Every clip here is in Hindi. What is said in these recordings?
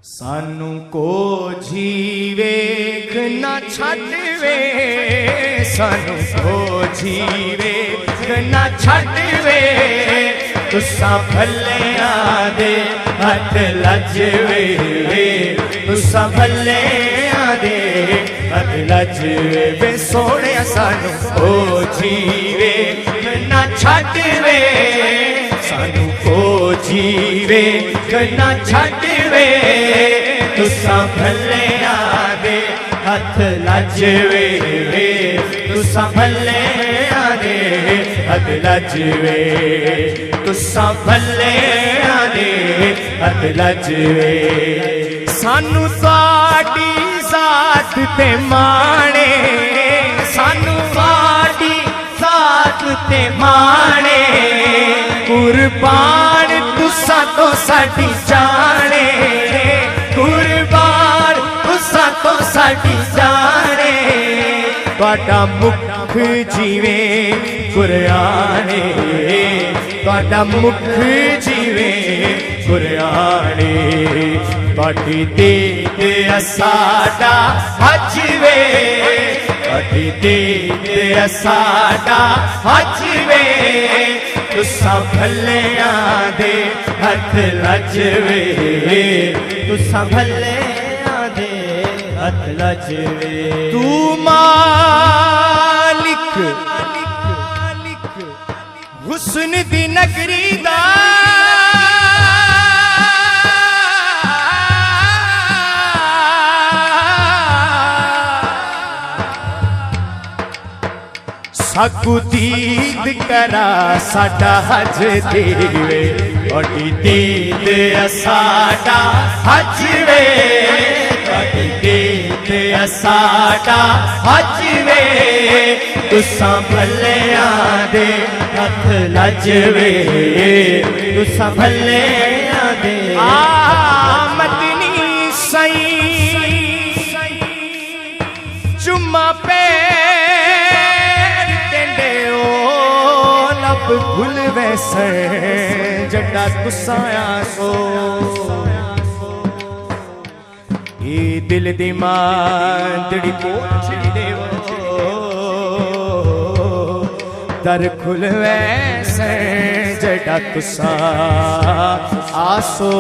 सानू को जीवेख ना छड़वे, सानू को जीवेख ना छड़वे, तुसा भलिया दे हथ लजवे, तुसा भलिया दे हथ लजवे। वे सोने सानू को जीवेख ना छड़वे, सानू को जीवेख ना छड़वे, तुसा भलिया दे हथ लजवे, तुसा भलिया दे हथ लजवे, तुसा भलिया दे हथ लजवे। सानू साडी जात ते माणे, सानू साडी जात ते माणे, कुर्बान तुसा तो साडी जाने, कुर्बान तुसा तो साडी जाने। तुहाडा मुख जीवे कुरआने, तुहाडा मुख जीवे कुरआने, तुहाडी दीद साडा हजवे, तुहाडी दीद साडा हजवे, तुसा भलिया दे हथ लजवे, तुसा भलिया दे हथ लजवे। तू मालिक हुस्न दी नगरी दा, साकू दीद करा साडा हज देवे, तुहाडी दीद साडा हजवे, तुहाडी दीद साडा हजवे, तुसा भलिया दे हथ लजवे, तुसा भलिया दे मदनी सई चुम्मा पे भूल वैसे जड़ा तुसाया सो। ये दिल दी मांदड़ी पोछड़ी देवो, दर खुल वैसे जड़ा तुसा आसो।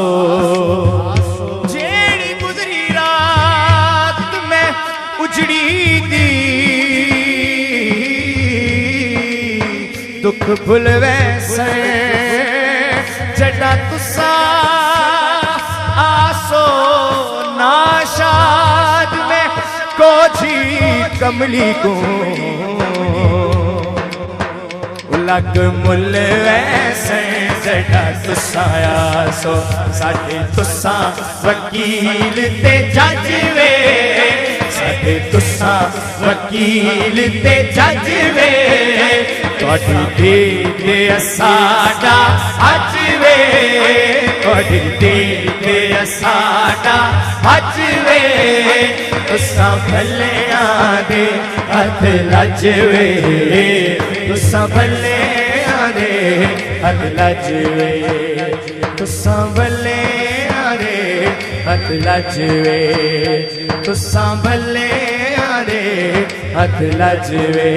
जेड़ी गुजरी रात में उजड़ी दी, दुख भुल वैसे जड़ा तुसा आसो। नाशाद में कोझी कमली को लग मुल वैसे जड़ा तुसा आसो। साडे तुसा वकील ते जज वे, साडे तुसा वकील ते जज वे, तुहाडी दीद साडा हजवे, तुहाडी दीद साडा हजवे, तुसा भलिया दे हथ लजवे, तुसा भलिया दे हथ लजवे, तुसा भलिया दे हथ लजवे, तुसा भलिया दे हथ लजवे।